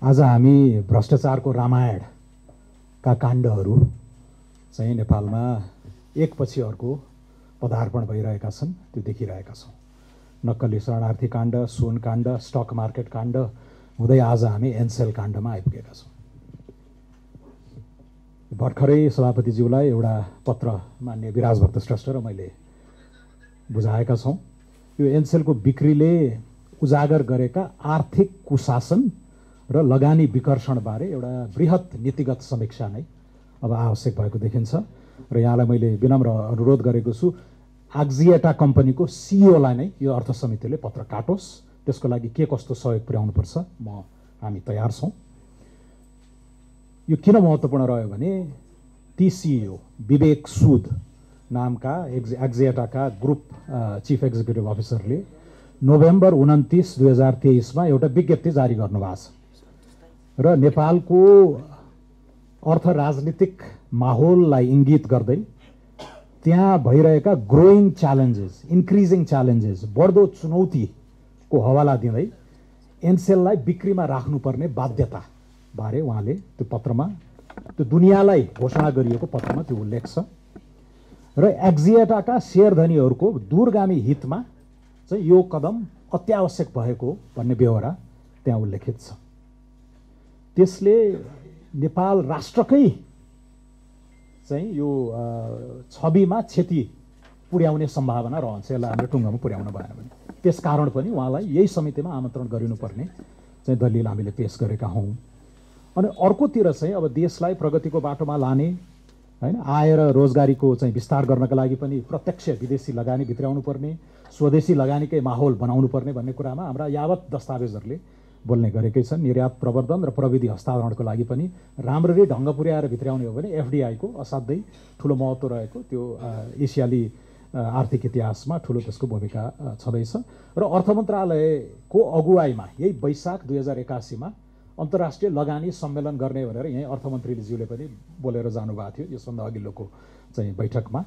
आज हामी भ्रष्टाचारको रामायणका काण्डहरू चाहिँ नेपालमा एकपछि अर्को पदार्पण भइरहेका छन्, त्यो देखिरहेका छौँ। नक्कली शरणार्थी काण्ड, सुन काण्ड, स्टक मार्केट काण्ड हुँदै आज हामी एनसेल काण्डमा आइपुगेका छौँ। भर्खरै सभापतिज्यूलाई एउटा पत्र मान्य विराजभक्त श्रेष्ठ र मैले बुझाएका छौँ। यो एनसेलको बिक्रीले उजागर गरेका आर्थिक कुशासन र लगानी विकर्षणबारे एउटा बृहत नीतिगत समीक्षा नै अब आवश्यक भएको देखिन्छ र यहाँलाई मैले विनम्र अनुरोध गरेको छु, आक्जिएटा कम्पनीको सिइओलाई नै यो अर्थ समितिले पत्र काटोस्, त्यसको लागि के कस्तो सहयोग पुर्याउनुपर्छ हामी तयार छौँ। यो किन महत्त्वपूर्ण रह्यो भने ती सिइओ विवेक सुद नामका आक्जिएटाका ग्रुप चिफ एक्जिक्युटिभ अफिसरले नोभेम्बर 29, 2023 एउटा विज्ञप्ति जारी गर्नुभएको छ र नेपालको अर्थ राजनीतिक माहौललाई इङ्गित गर्दै त्यहाँ भइरहेका ग्रोइङ च्यालेन्जेस, इन्क्रिजिङ च्यालेन्जेस, बढ्दो चुनौतीको हवाला दिँदै एनसेललाई बिक्रीमा राख्नुपर्ने बाध्यता बारे उहाँले त्यो पत्रमा, त्यो दुनियाँलाई घोषणा गरिएको पत्रमा त्यो उल्लेख छ र एक्जिएटाका शेयरधनीहरूको दूरगामी हितमा चाहिँ यो कदम अत्यावश्यक भएको भन्ने बेहोरा त्यहाँ उल्लेखित छ। त्यसले नेपाल राष्ट्रकै चाहिँ यो छविमा क्षति पुर्याउने सम्भावना रहन्छ, यसलाई हामीले टुङ्गोमा पुर्याउन भएन भने। त्यसकारण पनि उहाँलाई यही समितिमा आमन्त्रण गरिनुपर्ने चाहिँ दलिल हामीले पेश गरेका हौँ। अनि अर्कोतिर चाहिँ अब देशलाई प्रगतिको बाटोमा लाने हैन, आय र रोजगारीको चाहिँ विस्तार गर्नका लागि पनि प्रत्यक्ष विदेशी लगानी भित्राउनु पर्ने, स्वदेशी लगानीकै माहौल बनाउनु पर्ने भन्ने कुरामा हाम्रा यावत दस्तावेजहरूले बोल्ने गरेकै छन्। निर्यात प्रवर्धन र प्रविधि हस्तान्तरणको लागि पनि राम्ररी ढङ्ग पुर्याएर भित्राउने हो भने एफडिआईको असाध्यै ठुलो महत्त्व रहेको त्यो एसियाली आर्थिक इतिहासमा ठुलो त्यसको भूमिका छँदैछ र अर्थ मन्त्रालयको अगुवाईमा यही वैशाख 2081 अन्तर्राष्ट्रिय लगानी सम्मेलन गर्ने भनेर यहीँ अर्थमन्त्रीज्यूले पनि बोलेर जानुभएको थियो यसभन्दा अघिल्लोको चाहिँ बैठकमा।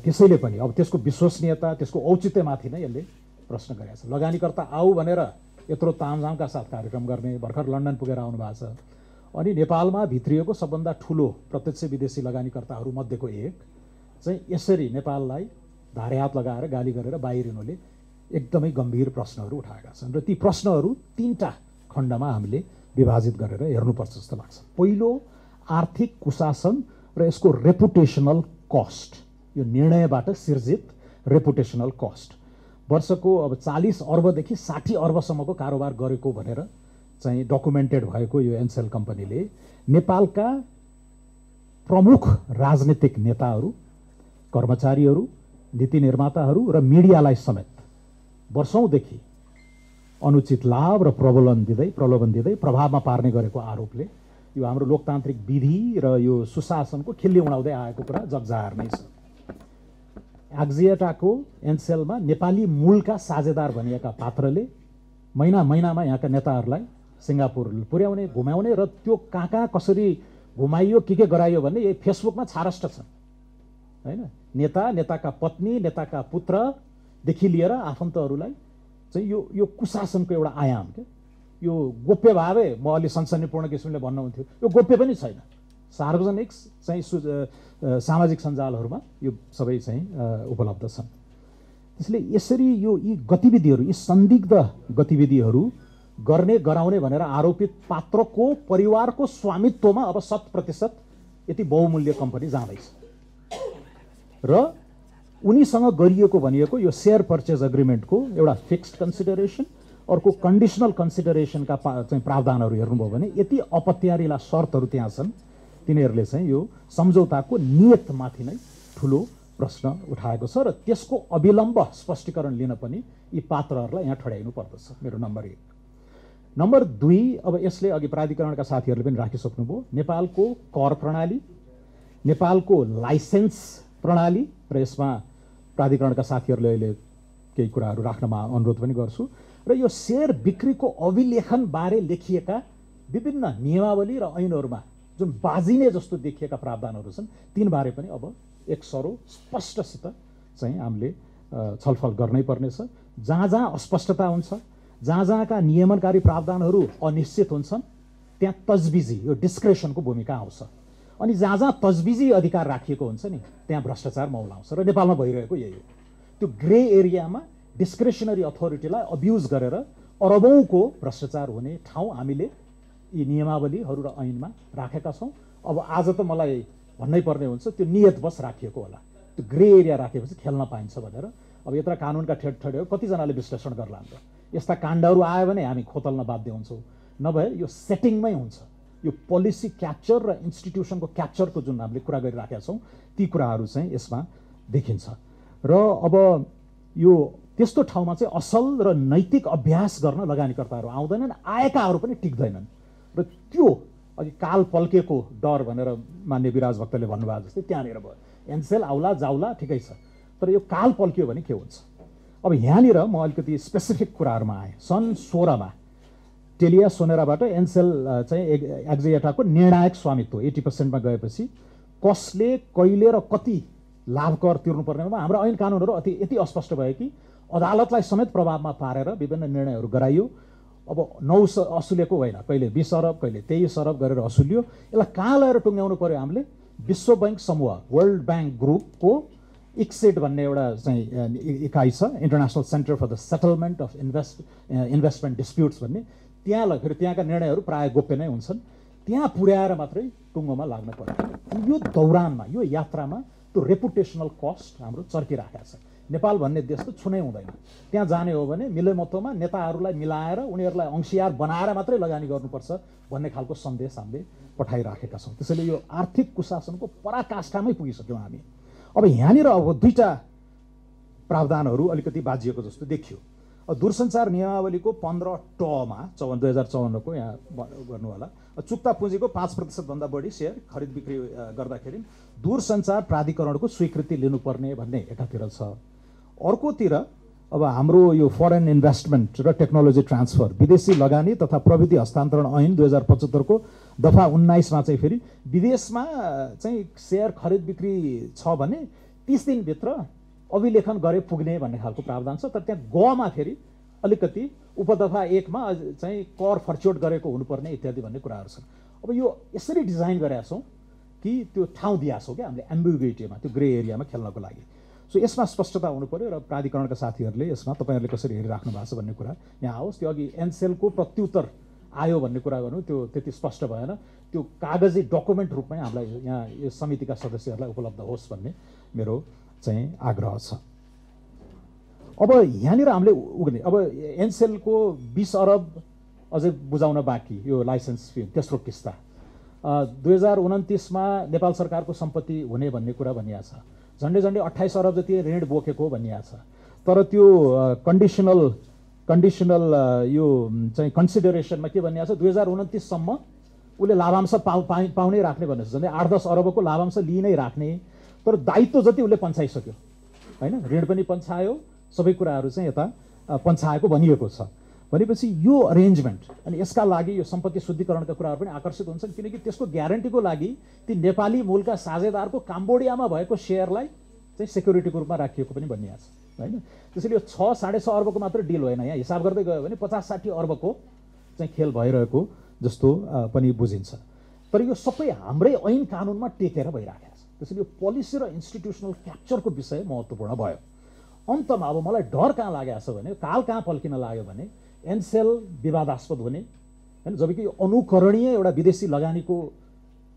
त्यसैले पनि अब त्यसको विश्वसनीयता, त्यसको औचित्यमाथि नै यसले प्रश्न गरेको छ। लगानीकर्ता आऊ भनेर यत्रो तामझामका साथ कार्यक्रम गर्ने, भर्खर लन्डन पुगेर आउनु भएको छ। अनि नेपालमा भित्रिएको सबभन्दा ठुलो प्रत्यक्ष विदेशी लगानीकर्ताहरू मध्येको एक चाहिँ यसरी नेपाललाई धारे हात लगाएर गाली गरेर बाहिरिनुले एकदमै गम्भीर प्रश्नहरू उठाएका छन् र ती प्रश्नहरू तीनटा खण्डमा हामीले विभाजित गरेर हेर्नुपर्छ जस्तो लाग्छ। पहिलो, आर्थिक कुशासन र यसको रेपुटेसनल कस्ट, यो निर्णयबाट सिर्जित रेपुटेसनल कस्ट। वर्षको अब 40 अर्बदेखि 60 अर्बसम्मको कारोबार गरेको भनेर चाहिँ डकुमेन्टेड भएको यो एनसेल कम्पनीले नेपालका प्रमुख राजनीतिक नेताहरू, कर्मचारीहरू, नीति निर्माताहरू र मिडियालाई समेत वर्षौंदेखि अनुचित लाभ र प्रलोभन दिँदै प्रभावमा पार्ने गरेको आरोपले यो हाम्रो लोकतान्त्रिक विधि र यो सुशासनको खिल्ली उडाउँदै आएको कुरा जगजाहेर नै छ। आक्जिएटाको एनसेलमा नेपाली मूलका साझेदार भनिएका पात्रले महिनामा यहाँका नेताहरूलाई सिङ्गापुर पुर्याउने, घुमाउने र त्यो कहाँ कसरी घुमाइयो, के गराइयो भन्ने यही फेसबुकमा छारष्ट छन् हैन। नेताका पत्नी, नेताका पुत्रदेखि लिएर आफन्तहरूलाई चाहिँ यो कुशासनको एउटा आयाम के यो गोप्य भावे म अलि सनसनीपूर्ण किसिमले भन्नुहुन्थ्यो, यो गोप्य पनि छैन। सार्वजनिक चाहिँ सामाजिक सञ्जालहरूमा यो सबै चाहिँ उपलब्ध छन्। त्यसले यसरी यी गतिविधिहरू, यी संदिग्ध गतिविधिहरू गर्ने गराउने भनेर आरोपित पात्रको परिवारको स्वामित्वमा अब 100% यति बहुमूल्य कम्पनी जाँदैछ र उनीसँग गरिएको भनिएको यो शेयर पर्चेज एग्रिमेन्टको एउटा फिक्स्ड कन्सिडरेसन, अर्को कन्डिसनल कन्सिडरेसनका चाहिँ प्रावधानहरू हेर्नुभयो भने यति अपत्यारिला शर्तहरू त्यहाँ छन्, तिनीहरूले चाहिँ यो सम्झौताको नियतमाथि नै ठुलो प्रश्न उठाएको छ र त्यसको अविलम्ब स्पष्टीकरण लिन पनि यी पात्रहरूलाई यहाँ ठड्याइनु पर्दछ। मेरो नम्बर 1। नम्बर 2, अब यसले अघि प्राधिकरणका साथीहरूले पनि राखिसक्नुभयो, नेपालको कर प्रणाली, नेपालको लाइसेन्स प्रणाली र यसमा प्राधिकरणका साथीहरूले अहिले केही कुराहरू राख्नमा अनुरोध पनि गर्छु र यो शेयर बिक्रीको अभिलेखन बारे लेखिएका विभिन्न नियमावली र ऐनहरूमा जुन बाजिने जस्तो देखिएका प्रावधानहरू छन् तिनबारे पनि अब एक सरो स्पष्टसित चाहिँ हामीले छलफल गर्नै पर्नेछ। जहाँ अस्पष्टता हुन्छ, जहाँ जहाँका नियमनकारी प्रावधानहरू अनिश्चित हुन्छन् त्यहाँ तजबिजी यो डिस्क्रेसनको भूमिका आउँछ। अनि जहाँ जहाँ तजबिजी अधिकार राखिएको हुन्छ नि त्यहाँ भ्रष्टाचार मौलाउँछ र नेपालमा भइरहेको यही हो। त्यो ग्रे एरियामा डिस्क्रेसनरी अथोरिटीलाई अब्युज गरेर अरबौँको भ्रष्टाचार हुने ठाउँ हामीले यी नियमावलीहरू र ऐनमा राखेका छौँ। अब आज त मलाई भन्नै पर्ने हुन्छ त्यो नियतवश राखिएको होला, त्यो ग्रे एरिया राखेपछि खेल्न पाइन्छ भनेर। अब यत्र कानुनका ठेडठेडहरू कतिजनाले विश्लेषण गर्ला त यस्ता काण्डहरू आयो भने हामी खोतल्न बाध्य हुन्छौँ, नभए यो सेटिङमै हुन्छ। यो पोलिसी क्याप्चर र इन्स्टिट्युसनको क्याप्चरको जुन हामीले कुरा गरिराखेका छौँ ती कुराहरू चाहिँ यसमा देखिन्छ। र अब यो त्यस्तो ठाउँमा चाहिँ असल र नैतिक अभ्यास गर्न लगानीकर्ताहरू आउँदैनन्, आएकाहरू पनि टिक्दैनन्। र त्यो अघि काल पल्केको डर भनेर मान्य विराज भक्तले भन्नुभएको जस्तै त्यहाँनिर भयो। एनसेल आउला जाउला ठिकै छ, तर यो काल पल्कियो भने के हुन्छ? अब यहाँनिर म अलिकति स्पेसिफिक कुराहरूमा आएँ। सन् 16मा टेलिया सोनेराबाट एनसेल चाहिँ एक्जिएटाको निर्णायक स्वामित्व 80%मा गएपछि कसले कहिले र कति लाभ कर तिर्नुपर्नेमा हाम्रो ऐन कानुनहरू यति अस्पष्ट भयो कि अदालतलाई समेत प्रभावमा पारेर विभिन्न निर्णयहरू गराइयो। अब 9 असुलेको होइन, कहिले 20 अरब कहिले 23 अरब गरेर असुलियो। यसलाई कहाँ लगेर टुङ्ग्याउनु पर्यो हामीले? विश्व बैंक समूह, वर्ल्ड बैंक ग्रुपको इक्सेट भन्ने एउटा चाहिँ इकाइ छ, international centre for the settlement of investment disputes भन्ने। त्यहाँ फेरि त्यहाँका निर्णयहरू प्रायः गोप्य नै हुन्छन्। त्यहाँ पुर्याएर मात्रै टुङ्गोमा लाग्नु पर्यो। यो दौरानमा यो यात्रामा त्यो रेपुटेसनल कस्ट हाम्रो चर्किराखेको छ। नेपाल भन्ने देश त छुनै हुँदैन। त्यहाँ जाने हो भने मिलेमतोमा नेताहरूलाई मिलाएर उनीहरूलाई अंशियार बनाएर मात्रै लगानी गर्नुपर्छ भन्ने खालको सन्देश हामीले पठाइराखेका छौँ। त्यसैले यो आर्थिक कुशासनको पराकाष्ठामै पुगिसक्यौँ हामी। अब यहाँनिर अब दुईटा प्रावधानहरू अलिकति बाजिएको जस्तो देखियो। दूरसञ्चार नियमावलीको 15 मा 2054 को यहाँ गर्नु होला, चुक्ता पुँजीको 5% भन्दा बढी सेयर खरिद बिक्री गर्दाखेरि दूरसञ्चार प्राधिकरणको स्वीकृति लिनुपर्ने भन्ने एकातिर छ। अर्कोतिर अब हाम्रो यो फरेन इन्भेस्टमेन्ट र टेक्नोलोजी ट्रान्सफर, विदेशी लगानी तथा प्रविधि हस्तान्तरण ऐन 2075 को दफा 19 मा चाहिँ फेरि विदेशमा चाहिँ सेयर खरिद बिक्री छ भने 30 दिनभित्र अभिलेखन गरे पुग्ने भन्ने खालको प्रावधान छ। तर त्यहाँ गमा फेरि अलिकति उपदफा 1 मा चाहिँ कर फर्च्योट गरेको हुनुपर्ने इत्यादि भन्ने कुराहरू छन्। अब यो यसरी डिजाइन गरेका छौँ कि त्यो ठाउँ दिएका छौँ क्या हामीले एम्बिग्युइटीमा, त्यो ग्रे एरियामा खेल्नको लागि। सो यसमा स्पष्टता हुनु पर्यो र प्राधिकरणका साथीहरूले यसमा तपाईँहरूले कसरी हेरिराख्नु भएको छ भन्ने कुरा यहाँ आओस्। त्यो अघि एनसेलको प्रत्युत्तर आयो भन्ने कुरा गर्नु त्यो त्यति स्पष्ट भएन। त्यो कागजी डकुमेन्ट रूपमै हामीलाई यहाँ यो समितिका सदस्यहरूलाई उपलब्ध होस् भन्ने मेरो चाहिँ आग्रह छ। अब यहाँनिर हामीले उग्ने अब एनसेलको 20 अरब अझै बुझाउन बाँकी, यो लाइसेन्स फी तेस्रो किस्ता 2029 मा नेपाल सरकारको सम्पत्ति हुने भन्ने कुरा भनिएको छ। झन्डै 28 अरब जति ऋण बोकेको भनिएको छ। तर त्यो कन्डिसनल यो चाहिँ कन्सिडरेसनमा के भनिएको छ, 2029 सम्म उसले लाभांश पाउनै राख्ने भनेको छ। झन्डै 8-10 अरबको लाभांश लिइ नै राख्ने, तर दायित्व जति उसले पन्छाइसक्यो होइन, ऋण पनि पन्छायो, सबै कुराहरू चाहिँ यता पन्छाएको भनिएको छ। भनेपछि यो अरेन्जमेन्ट अनि यसका लागि यो सम्पत्ति शुद्धिकरणका कुराहरू पनि आकर्षित हुन्छन्, किनकि त्यसको ग्यारेन्टीको लागि ती नेपाली मूलका साझेदारको काम्बोडियामा भएको सेयरलाई चाहिँ सेक्युरिटीको रूपमा राखिएको पनि भनिएको छ होइन। त्यसैले यो 6-6.5 अर्बको मात्र डिल होइन, यहाँ हिसाब गर्दै गयो भने 50-60 अर्बको चाहिँ खेल भइरहेको जस्तो पनि बुझिन्छ। तर यो सबै हाम्रै ऐन कानुनमा टेकेर भइराखेको छ। त्यसैले यो पोलिसी र इन्स्टिट्युसनल क्याप्चरको विषय महत्त्वपूर्ण भयो। अन्तमा अब मलाई डर कहाँ लागेको छ भने, काल कहाँ पल्किन लाग्यो भने एनसेल विवादास्पद हुने होइन, जबकि यो अनुकरणीय एउटा विदेशी लगानीको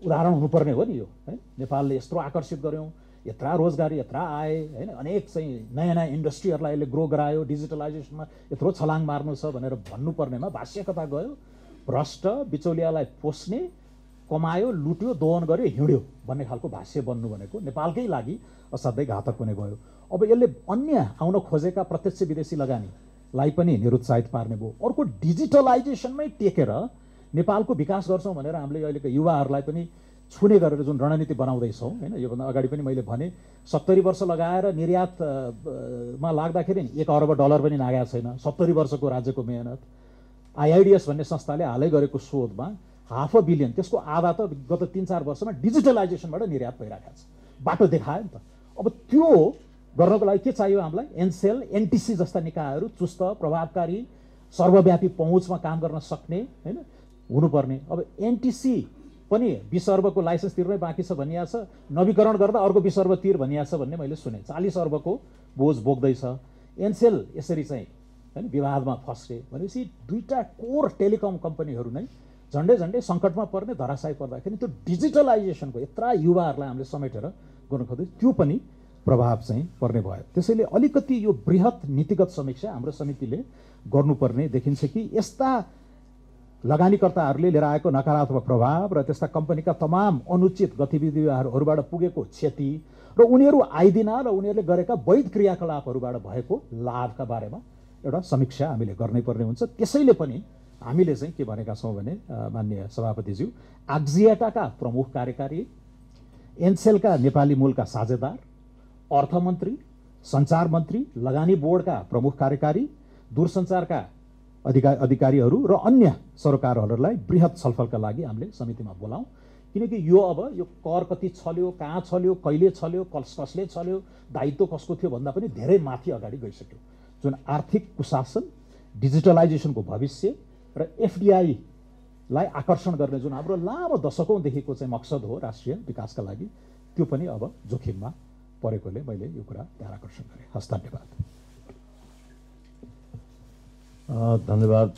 उदाहरण हुनुपर्ने हो नि यो है। नेपालले यत्रो आकर्षित गऱ्यौँ, यत्रा रोजगारी यत्रा आए होइन, अनेक चाहिँ नयाँ नयाँ इन्डस्ट्रीहरूलाई यसले ग्रो गरायो, डिजिटलाइजेसनमा यत्रो छलाङ मार्नु छ भनेर भन्नुपर्नेमा भाष्यकता गयो, भ्रष्ट बिचौलियालाई पोस्ने, कमायो, लुट्यो, दोहन गर्यो, हिँड्यो भन्ने खालको भाष्य बन्नु भनेको नेपालकै लागि असाध्यै घातक हुने भयो। अब यसले अन्य आउन खोजेका प्रत्यक्ष विदेशी लगानीलाई पनि निरुत्साहित पार्ने भयो। अर्को डिजिटलाइजेसनमै टेकेर नेपालको विकास गर्छौँ भनेर हामीले अहिलेको युवाहरूलाई पनि छुने गरेर जुन रणनीति बनाउँदैछौँ होइन, योभन्दा अगाडि पनि मैले भने 70 वर्ष लगाएर निर्यातमा लाग्दाखेरि 1 अरब डलर पनि नागेको छैन। 70 वर्षको राज्यको मेहनत। आइआइडिएस भन्ने संस्थाले हालै गरेको शोधमा $500 बिलियन, त्यसको आधा त गत 3-4 वर्षमा डिजिटलाइजेसनबाट निर्यात भइरहेको छ। बाटो देखायो नि त। अब त्यो गर्नको लागि के चाहियो हामीलाई? एनसेल, एनटिसी जस्ता निकायहरू चुस्त, प्रभावकारी, सर्वव्यापी पहुँचमा काम गर्न सक्ने होइन, हुनुपर्ने। अब एनटिसी पनि 20 अर्बको लाइसेन्स तिर्नै बाँकी छ भनिएको छ, नवीकरण गर्दा अर्को 20 अर्ब तिर भनिएको छ भन्ने मैले सुने। 40 अर्बको बोझ बोक्दैछ। एनसेल यसरी चाहिँ हैन विवादमा फस्टे भनेपछि दुईटा कोर टेलिकम कम्पनीहरू नै झन्डै झन्डै सङ्कटमा पर्ने, धराशायी पर्दाखेरि त्यो डिजिटलाइजेसनको यत्रा युवाहरूलाई हामीले समेटेर गर्नु खोज्दै त्यो पनि प्रभाव चाहिँ पर्ने भयो। त्यसैले अलिकति यो बृहत नीतिगत समीक्षा हाम्रो समितिले गर्नुपर्ने देखिन्छ कि यस्ता लगानीकर्ताहरूले लिएर आएको नकारात्मक प्रभाव र त्यस्ता कम्पनीका तमाम अनुचित गतिविधिहरूबाट पुगेको क्षति र उनीहरू आइदिन र उनीहरूले गरेका वैध क्रियाकलापहरूबाट भएको लाभका बारेमा एउटा समीक्षा हामीले गर्नै पर्ने हुन्छ। त्यसैले पनि हामीले चाहिँ के भनेका छौँ भने माननीय सभापतिज्यू, आक्जियाटाका प्रमुख कार्यकारी, एनसेलका नेपाली मूलका साझेदार, अर्थमन्त्री, सञ्चार मन्त्री, लगानी बोर्डका प्रमुख कार्यकारी, दूरसञ्चारका अधिकारीहरू र अन्य सरकारहरूलाई बृहत छलफलका लागि हामीले समितिमा बोलाउँ। किनकि यो अब यो कर कति छल्यो, कहाँ छल्यो, कहिले छल्यो, कसले छल्यो, दायित्व कसको थियो भन्दा पनि धेरै माथि अगाडि गइसक्यो। जुन आर्थिक कुशासन, डिजिटलाइजेसनको भविष्य र एफडिआईलाई आकर्षण गर्ने जुन हाम्रो लामो दशकौँदेखिको चाहिँ मकसद हो राष्ट्रिय विकासका लागि, त्यो पनि अब जोखिममा परेकोले मैले यो कुरा ध्यान आकर्षण गरेँ। हस्, धन्यवाद। धन्यवाद।